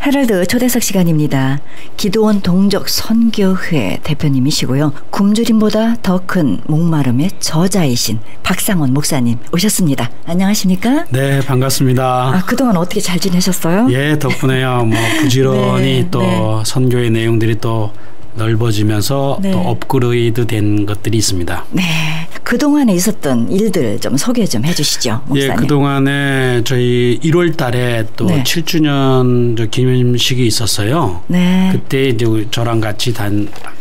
헤럴드 초대석 시간입니다. 기도원 동족 선교회 대표님이시고요. 굶주림보다 더 큰 목마름의 저자이신 박상원 목사님 오셨습니다. 안녕하십니까? 네, 반갑습니다. 그동안 어떻게 잘 지내셨어요? 예, 덕분에요. 부지런히 또 선교의 내용들이 또 넓어지면서 또 업그레이드 된 것들이 있습니다. 네. 그동안에 있었던 일들 좀 소개 좀 해주시죠, 목사님. 예, 그동안에 저희 1월 달에 또 7주년 기념식이 있었어요. 네. 그때 이제 저랑 같이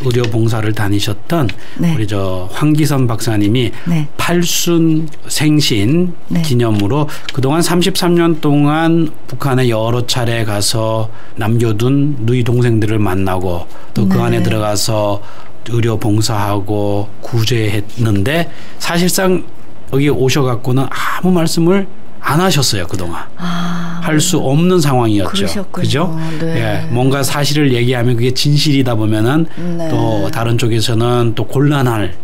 의료 봉사를 다니셨던 우리 황기선 박사님이 팔순 생신 기념으로 그동안 33년 동안 북한에 여러 차례 가서 남겨둔 누이 동생들을 만나고 또 그 안에 들어가서 의료 봉사하고 구제했는데 사실상 여기 오셔갖고는 아무 말씀을 안 하셨어요. 그동안 할 수 없는 상황이었죠. 그러셨군요. 그죠? 예, 뭔가 사실을 얘기하면 그게 진실이다 보면은 또 다른 쪽에서는 또 곤란할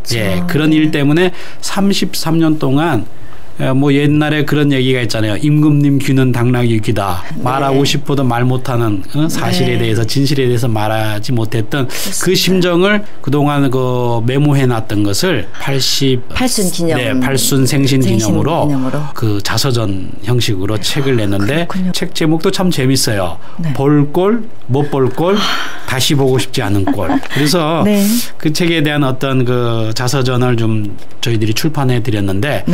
그런 일 때문에 33년 동안 옛날에 그런 얘기가 있잖아요. 임금님 귀는 당나귀 귀다. 말하고 싶어도 말 못하는 사실에 대해서 진실에 대해서 말하지 못했던 그 심정을 그동안 메모해놨던 것을 88순 기념, 팔순 생신 기념으로 그 자서전 형식으로 책을 냈는데 책 제목도 참 재밌어요. 볼 꼴, 못 볼 꼴, 다시 보고 싶지 않은 꼴. 그래서 그 책에 대한 어떤 그 자서전을 좀 저희들이 출판해 드렸는데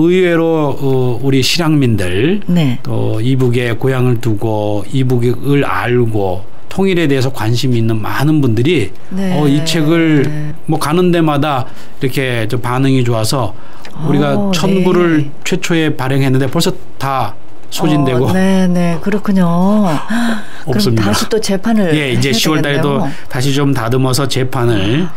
의외로 우리 실향민들 또 이북에 고향을 두고 이북을 알고 통일에 대해서 관심이 있는 많은 분들이 이 책을 가는 데마다 이렇게 좀 반응이 좋아서 우리가 1000부를 최초에 발행했는데 벌써 다 소진되고. 네네, 그렇군요. 없습니다. 그럼 다시 또 재판을 이제 10월 달에도 다시 좀 다듬어서 재판을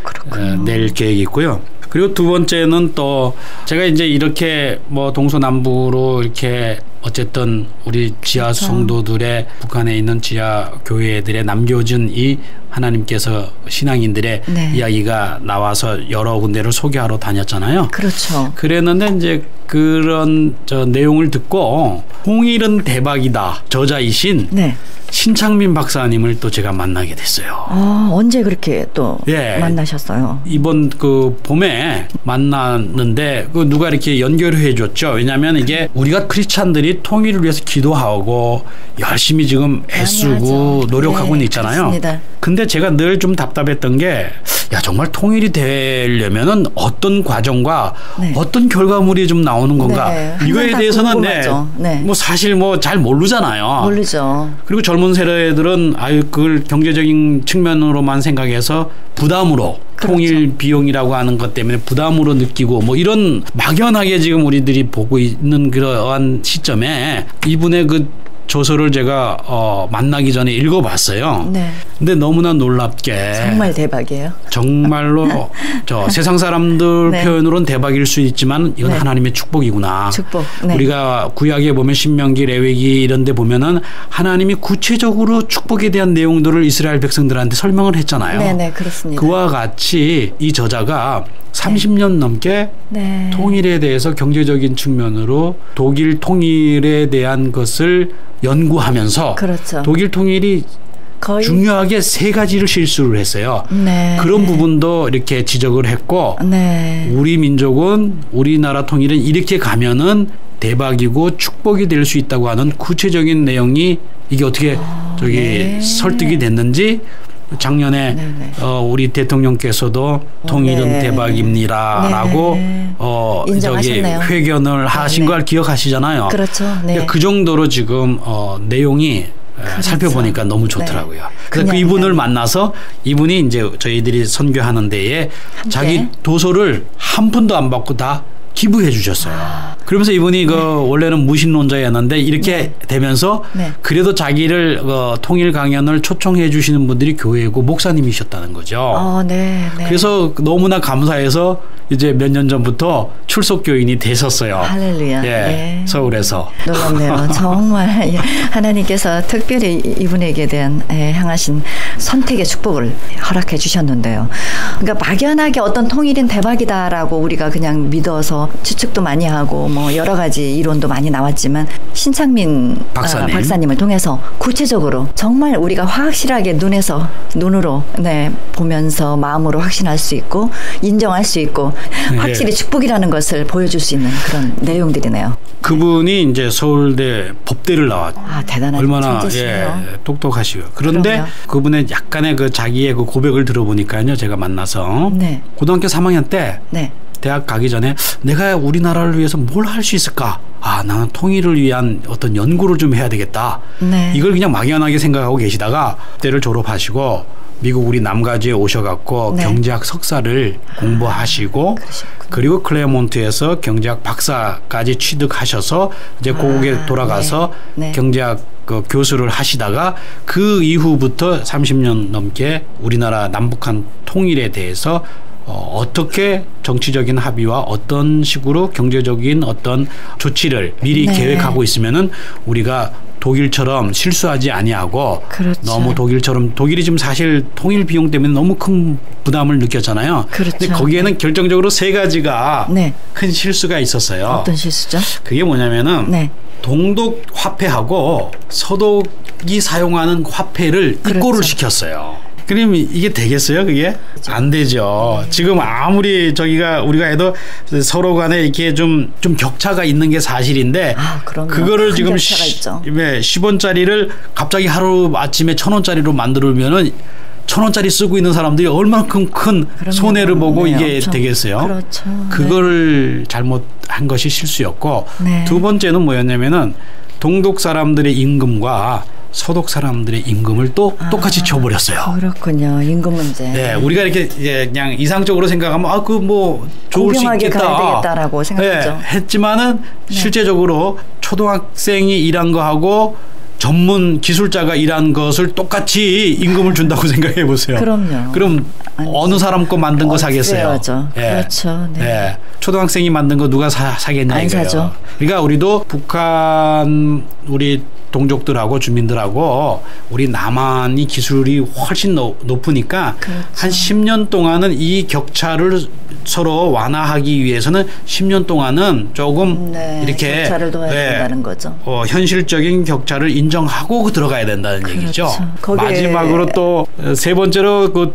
낼 계획이 있고요. 그리고 두 번째는 또 제가 이제 이렇게 동서남북으로 이렇게 어쨌든 우리 지하 성도들의 북한에 있는 지하 교회들의 남겨진 이 하나님께서 신앙인들의 이야기가 나와서 여러 군데를 소개하러 다녔잖아요. 그렇죠. 그랬는데 이제 그런 내용을 듣고 통일은 대박이다 저자이신 신창민 박사님을 또 제가 만나게 됐어요. 언제 그렇게 또 만나셨어요? 이번 그 봄에 만났는데 누가 이렇게 연결해 줬죠. 왜냐하면 이게 우리가 크리스찬들이 통일을 위해서 기도하고 열심히 지금 애쓰고 노력하고는 있잖아요. 맞습니다. 근데 제가 늘 좀 답답했던 게 정말 통일이 되려면은 어떤 과정과 어떤 결과물이 좀 나오는 건가 이거에 대해서는 사실 잘 모르잖아요. 모르죠. 그리고 젊은 세대들은 그걸 경제적인 측면으로만 생각해서 부담으로 통일 비용이라고 하는 것 때문에 부담으로 느끼고 이런 막연하게 지금 우리들이 보고 있는 그러한 시점에 이분의 그 조서를 제가 만나기 전에 읽어봤어요. 근데 너무나 놀랍게 정말 대박이에요. 정말로 세상 사람들 표현으로는 대박일 수 있지만 이건 하나님의 축복이구나. 우리가 구약에 보면 신명기, 레위기 이런 데 보면은 하나님이 구체적으로 축복에 대한 내용들을 이스라엘 백성들한테 설명을 했잖아요. 네, 그렇습니다. 그와 같이 이 저자가 30년 넘게 통일에 대해서 경제적인 측면으로 독일 통일에 대한 것을 연구하면서 독일 통일이 거의 중요하게 3가지를 실수를 했어요. 그런 부분도 이렇게 지적을 했고 우리 민족은 우리나라 통일은 이렇게 가면은 대박이고 축복이 될 수 있다고 하는 구체적인 내용이 이게 어떻게 설득이 됐는지 작년에 우리 대통령께서도 통일은 대박입니다라고 회견을 하신 걸 기억하시잖아요. 그렇죠. 그 정도로 지금 내용이 살펴보니까 너무 좋더라고요. 그래서 그 이분을 만나서 이분이 이제 저희들이 선교하는 데에 자기 도서를 한 푼도 안 받고 다 기부해 주셨어요. 그러면서 이분이 원래는 무신론자였는데 이렇게 되면서 그래도 자기를 통일 강연을 초청해 주시는 분들이 교회고 목사님이셨다는 거죠. 그래서 너무나 감사해서 이제 몇 년 전부터 출석 교인이 되셨어요. 할렐루야. 서울에서. 놀랍네요. 정말 하나님께서 특별히 이분에게 대한 향하신 선택의 축복을 허락해 주셨는데요. 그러니까 막연하게 어떤 통일은 대박이다라고 우리가 그냥 믿어서 통해서 추측도 많이 하고 뭐 여러 가지 이론도 많이 나왔지만 신창민 박사님을 통해서 구체적으로 정말 우리가 확실하게 눈으로 보면서 마음으로 확신할 수 있고 인정할 수 있고 확실히 축복이라는 것을 보여줄 수 있는 그런 내용들이네요. 그분이 이제 서울대 법대를 나왔죠. 대단한 얼마나 천재시네요. 똑똑하시고. 그런데 그럼요. 그분의 약간의 그 자기의 그 고백을 들어보니까요. 제가 만나서 고등학교 3학년 때 대학 가기 전에 내가 우리나라를 위해서 뭘 할 수 있을까? 나는 통일을 위한 어떤 연구를 좀 해야 되겠다. 이걸 그냥 막연하게 생각하고 계시다가 대를 졸업하시고 미국 우리 남가주에 오셔갖고 경제학 석사를 공부하시고 그리고 클레어몬트에서 경제학 박사까지 취득하셔서 이제 고국에 돌아가서 경제학 그 교수를 하시다가 그 이후부터 30년 넘게 우리나라 남북한 통일에 대해서 어떻게 정치적인 합의와 어떤 식으로 경제적인 어떤 조치를 미리 계획하고 있으면은 우리가 독일처럼 실수하지 아니하고 너무 독일이 지금 사실 통일 비용 때문에 너무 큰 부담을 느꼈잖아요. 근데 거기에는 결정적으로 3가지가 큰 실수가 있었어요. 어떤 실수죠? 그게 뭐냐면은 동독 화폐하고 서독이 사용하는 화폐를 입고를 시켰어요. 그럼 이게 되겠어요? 그게? 안 되죠. 지금 아무리 우리가 해도 서로 간에 이렇게 좀 격차가 있는 게 사실인데 그거를 지금 10원짜리를 갑자기 하루 아침에 1,000원짜리로 만들면은 1,000원짜리 쓰고 있는 사람들이 얼마큼 큰 손해를 보고 이게 되겠어요. 그거를 잘못한 것이 실수였고 두 번째는 뭐였냐면은 동독 사람들의 임금과 서독 사람들의 임금을 또 똑같이 줘버렸어요. 그렇군요. 임금 문제. 우리가 이렇게 그냥 이상적으로 생각하면 좋을 수 있겠다. 가야 되겠다라고 생각했죠. 했지만은 실제적으로 초등학생이 일한 거하고 전문 기술자가 일한 것을 똑같이 임금을 준다고 생각해 보세요. 그럼요. 그럼 어느 사람 거 만든 거 사겠어요? 그렇죠. 초등학생이 만든 거 누가 사겠냐 이거예요. 사죠. 그러니까 우리도 북한 우리 동족들하고 주민들하고 우리 남한이 기술이 훨씬 높으니까 한 10년 동안은 이 격차를 서로 완화하기 위해서는 10년 동안은 조금 이렇게 격차를 둬야 된다는 거죠. 현실적인 격차를 인정하고 들어가야 된다는 얘기죠. 마지막으로 또 3번째로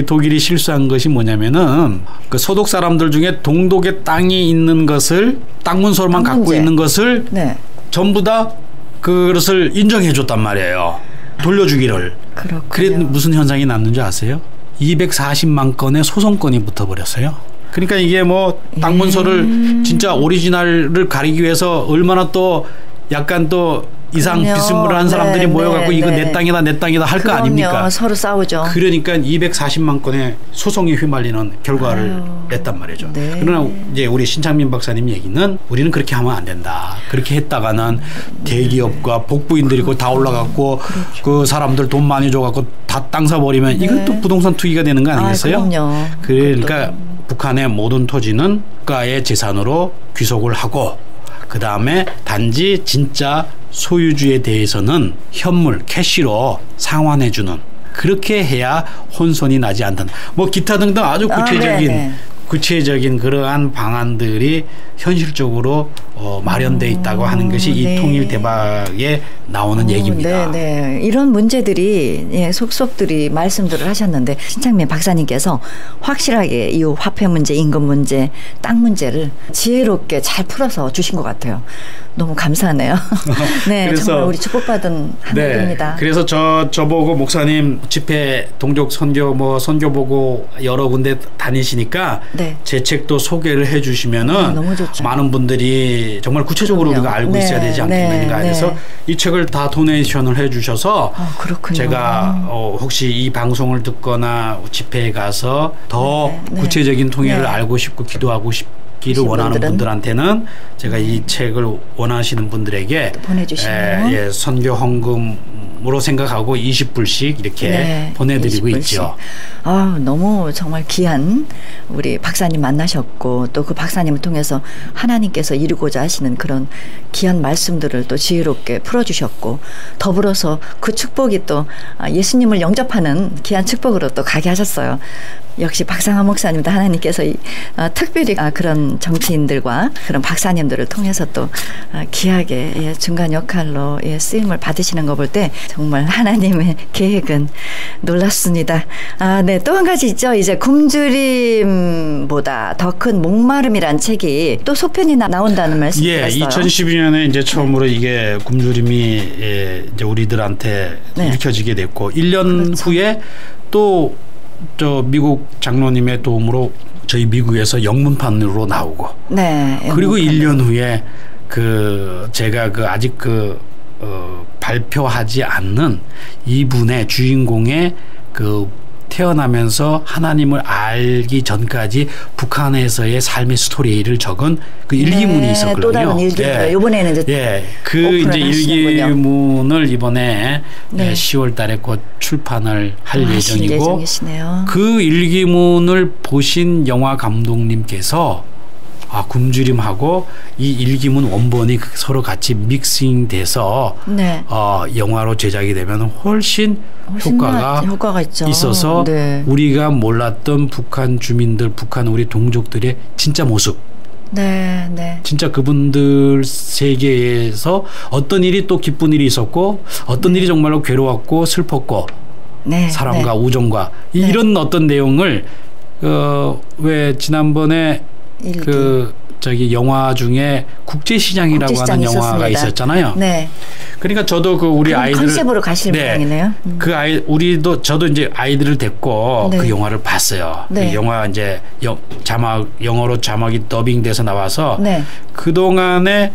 독일이 실수한 것이 뭐냐면은 그 서독 사람들 중에 동독의 땅이 있는 것을 땅 문서만 갖고 있는 것을 전부 다 그것을 인정해 줬단 말이에요. 돌려주기를. 그래 무슨 현상이 났는지 아세요? 240만 건의 소송건이 붙어버렸어요. 그러니까 이게 땅 문서를 진짜 오리지널을 가리기 위해서 얼마나 또 약간 또 이상 비스무리한 사람들이 모여갖고 이거 내 땅이다 할 거 아닙니까? 서로 싸우죠. 그러니까 240만 건의 소송에 휘말리는 결과를 냈단 말이죠. 그러나 이제 우리 신창민 박사님 얘기는 우리는 그렇게 하면 안 된다. 그렇게 했다가는 대기업과 복부인들이 다 올라갔고 그 사람들 돈 많이 줘갖고 다 땅 사버리면 이건 또 부동산 투기가 되는 거 아니겠어요? 그럼요. 그러니까 북한의 모든 토지는 국가의 재산으로 귀속을 하고 그 다음에 단지 진짜 소유주에 대해서는 현물, 캐시로 상환해주는 그렇게 해야 혼선이 나지 않는다. 기타 등등 아주 구체적인 그러한 방안들이 현실적으로 마련돼 있다고 하는 것이 이 통일 대박에 나오는 얘기입니다. 이런 문제들이 속속들이 말씀들을 하셨는데 신창민 박사님께서 확실하게 이 화폐 문제, 임금 문제, 땅 문제를 지혜롭게 잘 풀어서 주신 것 같아요. 너무 감사하네요. 정말 우리 축복받은 하늘입니다. 그래서 저보고 목사님 집회 동족 선교 보고 여러 군데 다니시니까 제 책도 소개를 해주시면은 너무 좋죠. 많은 분들이 정말 구체적으로 우리가 알고 있어야 되지 않겠는가 해서 이 책을 다 도네이션을 해주셔서 제가 혹시 이 방송을 듣거나 집회에 가서 더 구체적인 통일을 알고 싶고 기도하고 싶기를 원하는 분들한테는 제가 이 책을 원하시는 분들에게 보내주시면 선교 헌금 선물로 생각하고 20불씩 이렇게 네, 보내드리고 20불씩. 있죠. 아, 너무 정말 귀한 우리 박사님 만나셨고 또 그 박사님을 통해서 하나님께서 이루고자 하시는 그런 귀한 말씀들을 또 지혜롭게 풀어주셨고 더불어서 그 축복이 또 예수님을 영접하는 귀한 축복으로 또 가게 하셨어요. 역시 박상환 목사님도 하나님께서 특별히 그런 정치인들과 그런 박사님들을 통해서 또 귀하게 중간 역할로 쓰임을 받으시는 거 볼 때 정말 하나님의 계획은 놀랍습니다. 네, 또 한 가지 있죠. 이제 굶주림보다 더 큰 목마름이란 책이 또 소편이 나온다는 말씀 드렸어요. 2012년에 이제 처음으로 네. 이게 굶주림이 이제 우리들한테 네. 읽혀지게 됐고 1년 그렇죠. 후에 또 저 미국 장로님의 도움으로 저희 미국에서 영문판으로 나오고 네, 그리고 1년 후에 제가 아직 발표하지 않는 이분의 주인공의 태어나면서 하나님을 알기 전까지 북한에서의 삶의 스토리를 적은 그 일기문이 네, 있었거든요. 또 다른 일기문. 이번에는 이제 이제 일기문을 이번에 네. 10월달에 곧 출판을 할 예정이고 예정이시네요. 그 일기문을 보신 영화 감독님께서 굶주림하고 이 일기문 원본이 서로 같이 믹싱돼서 네. 영화로 제작이 되면 훨씬 효과가 있어서 네. 우리가 몰랐던 북한 주민들, 북한 우리 동족들의 진짜 모습. 네, 네. 진짜 그분들 세계에서 어떤 일이 또 기쁜 일이 있었고 어떤 일이 정말로 괴로웠고 슬펐고 네, 사랑과 네. 우정과 이런 어떤 내용을 왜 지난번에 영화 중에 국제시장이라고 하는 영화가 있었잖아요. 네. 그러니까 저도 우리 아이들 컨셉으로 가실 모양이네요. 저도 이제 아이들을 데리고 네. 그 영화를 봤어요. 네. 그 영화 이제 영어로 자막이 더빙돼서 나와서 네. 그 동안에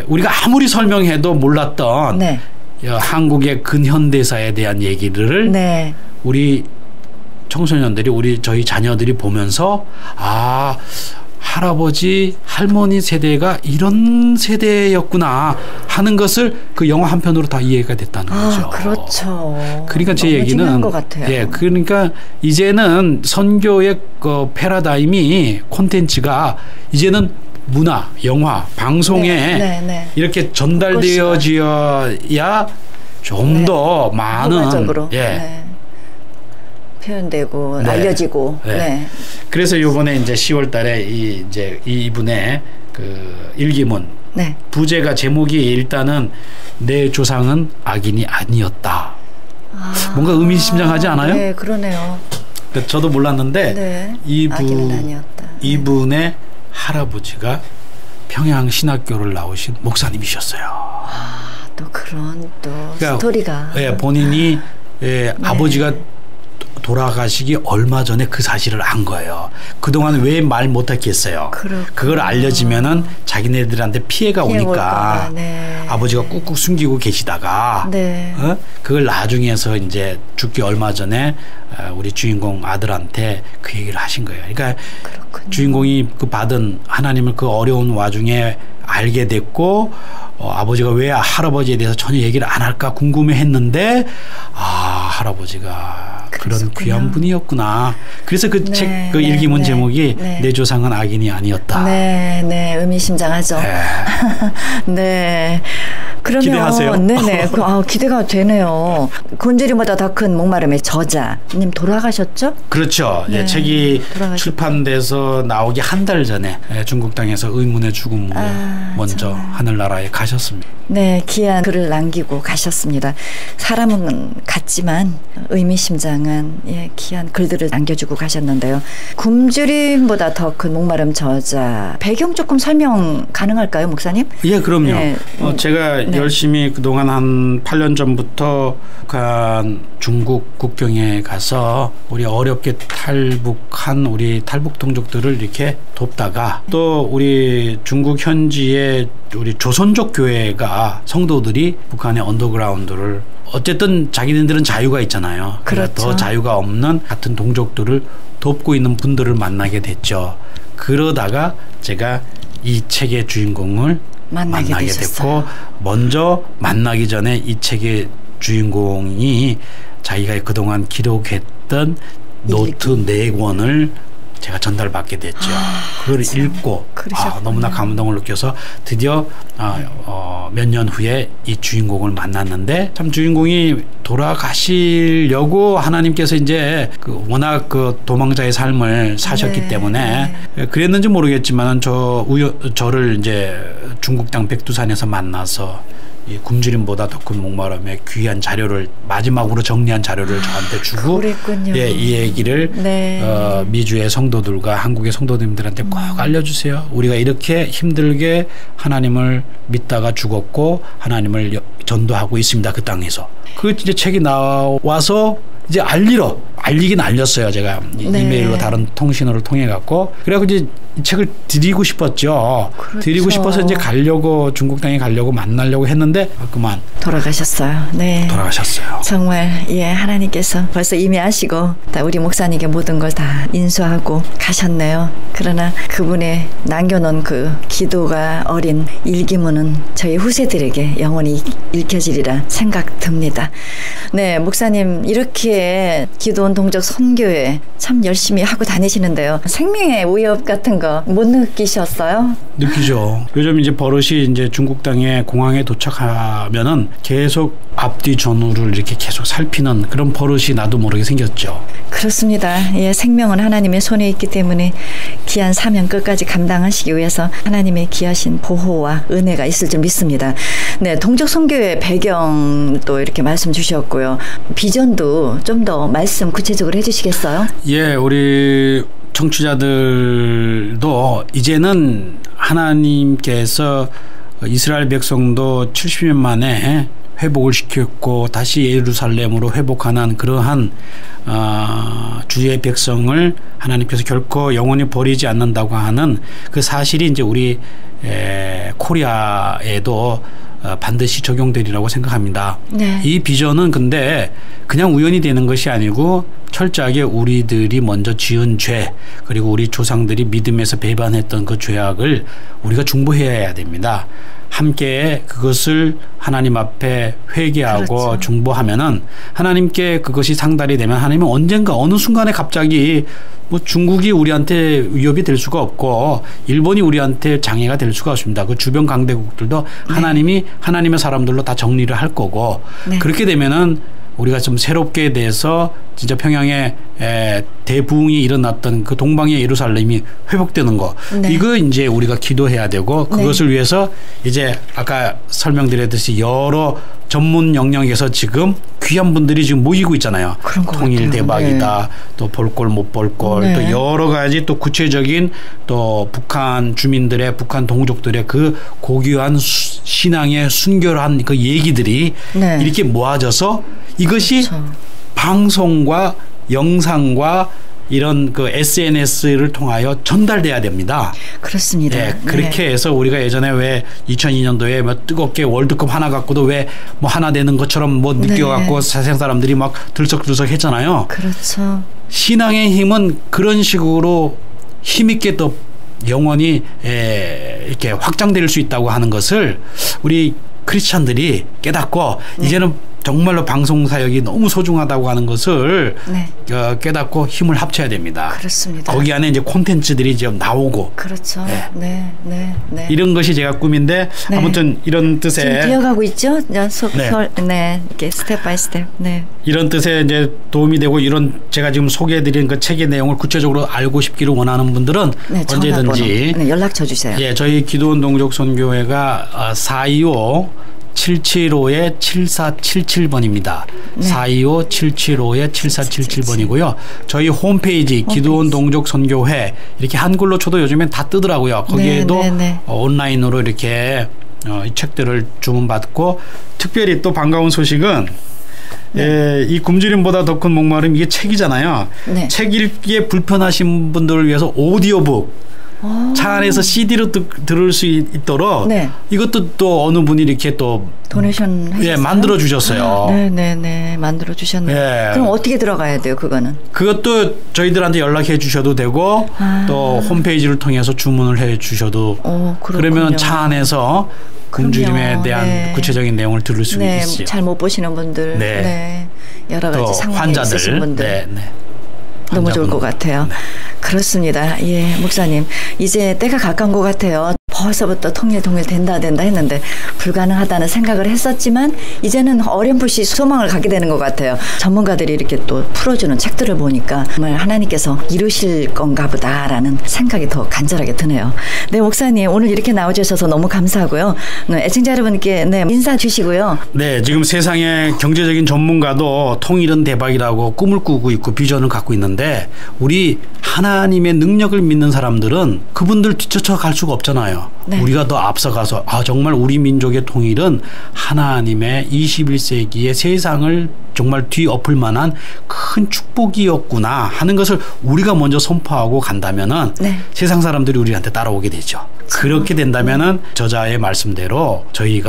우리가 아무리 설명해도 몰랐던 네. 한국의 근현대사에 대한 얘기를 네. 우리 청소년들이 저희 자녀들이 보면서 할아버지 할머니 세대가 이런 세대였구나 하는 것을 그 영화 한 편으로 다 이해가 됐다는 거죠. 그렇죠. 그러니까 제 얘기는 것 같아요. 그러니까 이제는 선교의 콘텐츠가 이제는 문화, 영화, 방송에 이렇게 전달되어져야 좀 더 많은 효과적으로. 표현되고 알려지고. 그래서 이번에 이제 10월달에 이분의 일기문 부제가 제목이 일단은 내 조상은 악인이 아니었다. 뭔가 의미심장하지 않아요? 네, 그러네요. 저도 몰랐는데 악인은 아니었다. 이분의 할아버지가 평양 신학교를 나오신 목사님이셨어요. 또 그런 스토리가. 본인이 아버지가 돌아가시기 얼마 전에 그 사실을 안 거예요. 그동안 왜 말 못했겠어요. 그걸 알려지면은 자기네들한테 피해가 오니까 아버지가 꾹꾹 숨기고 계시다가 그걸 나중에서 이제 죽기 얼마 전에 우리 주인공 아들한테 그 얘기를 하신 거예요. 그러니까 주인공이 받은 하나님을 그 어려운 와중에 알게 됐고 아버지가 왜 할아버지에 대해서 전혀 얘기를 안 할까 궁금해했는데 할아버지가 그런 귀한 분이었구나. 그래서 그 책 일기문 제목이 내 조상은 악인이 아니었다. 네, 의미심장하죠. 네. 그러면 기대하세요. 네네. 기대가 되네요. 굶주림보다 더 큰 목마름의 저자님 돌아가셨죠? 그렇죠. 책이 출판돼서 나오기 한 달 전에 중국 땅에서 의문의 죽음으로 먼저 정말. 하늘나라에 가셨습니다. 네, 귀한 글을 남기고 가셨습니다. 사람은 같지만 의미심장한 귀한 글들을 남겨주고 가셨는데요. 굶주림보다 더 큰 목마름 저자 배경 조금 설명 가능할까요, 목사님? 예, 그럼요. 제가 열심히 그동안 한 8년 전부터 북한 중국 국경에 가서 우리 어렵게 탈북한 우리 탈북 동족들을 이렇게 돕다가 또 우리 중국 현지의 우리 조선족 교회가 성도들이 북한의 언더그라운드를 어쨌든 자기네들은 자유가 있잖아요. 그렇죠. 더 자유가 없는 같은 동족들을 돕고 있는 분들을 만나게 됐죠. 그러다가 제가 이 책의 주인공을 만나게 됐고 먼저 만나기 전에 이 책의 주인공이 자기가 그동안 기록했던 노트 4권을 제가 전달받게 됐죠. 그걸 읽고 너무나 감동을 느껴서 드디어 몇 년 후에 이 주인공을 만났는데, 참 주인공이 돌아가시려고 하나님께서 이제 워낙 도망자의 삶을 사셨기 때문에 그랬는지 모르겠지만 저를 이제 중국 땅 백두산에서 만나서 이 굶주림보다 더 큰 목마름의 귀한 자료를 마지막으로 정리한 자료를 저한테 주고 이 얘기를 미주의 성도들과 한국의 성도님들한테 꼭 알려주세요. 우리가 이렇게 힘들게 하나님을 믿다가 죽었고 하나님을 전도하고 있습니다. 그 땅에서. 그 이제 책이 나와서 이제 알리긴 알렸어요. 제가 이메일로 다른 통신호를 통해 갖고. 그래갖고 이제 이 책을 드리고 싶었죠. 그렇죠. 드리고 싶어서 이제 중국 땅에 가려고 만나려고 했는데 그만 돌아가셨어요. 네. 돌아가셨어요. 정말 하나님께서 벌써 이미 아시고 다 우리 목사님께 모든 걸 다 인수하고 가셨네요. 그러나 그분의 남겨놓은 그 기도가 어린 일기문은 저희 후세들에게 영원히 읽혀지리라 생각 듭니다. 네, 목사님 이렇게 기도원 동족 선교회 참 열심히 하고 다니시는데요. 생명의 위협 같은 거 못 느끼셨어요? 느끼죠. 요즘 이제 버릇이 이제 중국 땅에 공항에 도착하면은 계속 앞뒤 전후를 이렇게 계속 살피는 그런 버릇이 나도 모르게 생겼죠. 그렇습니다. 생명은 하나님의 손에 있기 때문에 귀한 사명 끝까지 감당하시기 위해서 하나님의 귀하신 보호와 은혜가 있을 줄 믿습니다. 네, 동족 선교회 배경도 이렇게 말씀 주셨고요. 비전도 좀 더 말씀 구체적으로 해주시겠어요? 예, 우리 청취자들도 이제는 하나님께서 이스라엘 백성도 70년 만에 회복을 시켰고 다시 예루살렘으로 회복하는 그러한 주의 백성을 하나님께서 결코 영원히 버리지 않는다고 하는 그 사실이 이제 우리 코리아에도 반드시 적용되리라고 생각합니다. 네. 이 비전은 근데 그냥 우연히 되는 것이 아니고 철저하게 우리들이 먼저 지은 죄, 그리고 우리 조상들이 믿음에서 배반했던 그 죄악을 우리가 중보해야 됩니다. 함께 그것을 하나님 앞에 회개하고 그렇죠. 중보하면은 하나님께 그것이 상달이 되면 하나님은 언젠가 어느 순간에 갑자기 뭐 중국이 우리한테 위협이 될 수가 없고 일본이 우리한테 장애가 될 수가 없습니다. 그 주변 강대국들도 하나님이 하나님의 사람들로 다 정리를 할 거고 그렇게 되면은 우리가 좀 새롭게 돼서 진짜 평양에 대부흥이 일어났던 그 동방의 예루살렘이 회복되는 거. 이거 이제 우리가 기도해야 되고 그것을 위해서 이제 아까 설명드렸듯이 여러 전문 영역에서 지금 귀한 분들이 지금 모이고 있잖아요. 통일 대박이다. 또 볼 꼴 못 볼 꼴. 또 여러 가지 또 구체적인 또 북한 주민들의 북한 동족들의 그 고귀한 신앙의 순결한 그 얘기들이 이렇게 모아져서 이것이 그렇죠. 방송과 영상과 이런 그 SNS를 통하여 전달돼야 됩니다. 그렇습니다. 네, 그렇게 해서 우리가 예전에 왜 2002년도에 뭐 뜨겁게 월드컵 하나 갖고도 왜 뭐 하나 되는 것처럼 뭐 느껴갖고 세상 사람들이 막 들썩들썩 했잖아요. 그렇죠. 신앙의 힘은 그런 식으로 힘있게 또 영원히 이렇게 확장될 수 있다고 하는 것을 우리 크리스찬들이 깨닫고 이제는 정말로 방송 사역이 너무 소중하다고 하는 것을 깨닫고 힘을 합쳐야 됩니다. 그렇습니다. 거기 안에 이제 콘텐츠들이 지금 나오고. 그렇죠. 네. 이런 것이 제가 꿈인데 아무튼 이런 뜻에 지금 되어가고 있죠. 이렇게 스텝 바이 스텝. 이런 뜻에 이제 도움이 되고 이런 제가 지금 소개해드린 그 책의 내용을 구체적으로 알고 싶기를 원하는 분들은 언제든지 연락처 주세요. 예, 저희 기도원 동족 선교회가 425-775-7477번입니다. 425-775-7477번이고요. 저희 홈페이지 기도원 동족 선교회 이렇게 한글로 쳐도 요즘엔 다 뜨더라고요. 거기에도 온라인으로 이렇게 이 책들을 주문받고 특별히 또 반가운 소식은 이 굶주림보다 더 큰 목마름 이게 책이잖아요. 책 읽기에 불편하신 분들을 위해서 오디오북 차 안에서 CD로 들을 수 있도록 이것도 또 어느 분이 이렇게 또 도네이션 만들어 주셨어요. 네네네 만들어 주셨네요. 그럼 어떻게 들어가야 돼요? 그것도 저희들한테 연락해 주셔도 되고 또 홈페이지를 통해서 주문을 해 주셔도 그러면 차 안에서 굶주림에 대한 네. 구체적인 내용을 들을 수 네. 있죠. 잘 못 보시는 분들, 네. 네. 여러 가지 상황에 환자들. 있으신 분들. 네. 네. 너무 좋을 것 같아요. 네. 그렇습니다. 예, 목사님. 이제 때가 가까운 것 같아요. 벌써부터 통일 된다 했는데 불가능하다는 생각을 했었지만 이제는 어렴풋이 소망을 갖게 되는 것 같아요. 전문가들이 이렇게 또 풀어주는 책들을 보니까 정말 하나님께서 이루실 건가 보다라는 생각이 더 간절하게 드네요. 네, 목사님 오늘 이렇게 나와주셔서 너무 감사하고요. 네, 애청자 여러분께 네, 인사 주시고요. 네, 지금 세상의 경제적인 전문가도 통일은 대박이라고 꿈을 꾸고 있고 비전을 갖고 있는데 우리 하나님의 능력을 믿는 사람들은 그분들 뒤쫓아 갈 수가 없잖아요. 네. 우리가 더 앞서가서 정말 우리 민족의 통일은 하나님의 21세기의 세상을 정말 뒤엎을 만한 큰 축복이었구나 하는 것을 우리가 먼저 선포하고 간다면은 네. 세상 사람들이 우리한테 따라오게 되죠. 그렇게 된다면은 저자의 말씀대로 저희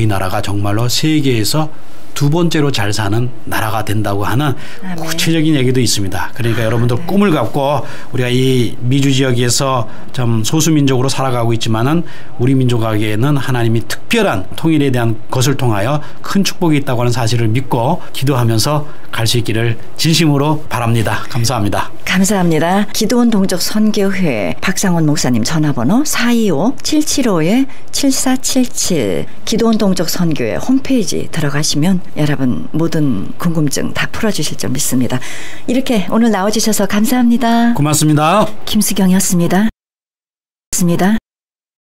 나라가 정말로 세계에서 두 번째로 잘 사는 나라가 된다고 하는 구체적인 얘기도 있습니다. 그러니까 여러분들 꿈을 갖고 우리가 이 미주 지역에서 좀 소수민족으로 살아가고 있지만은 우리 민족에게는 하나님이 특별한 통일에 대한 것을 통하여 큰 축복이 있다고 하는 사실을 믿고 기도하면서 갈 수 있기를 진심으로 바랍니다. 감사합니다. 감사합니다. 기도원 동족 선교회 박상원 목사님 전화번호 425-775-7477 기도원 동족 선교회 홈페이지 들어가시면 여러분 모든 궁금증 다 풀어주실 줄 믿습니다. 이렇게 오늘 나와주셔서 감사합니다. 고맙습니다. 김수경이었습니다.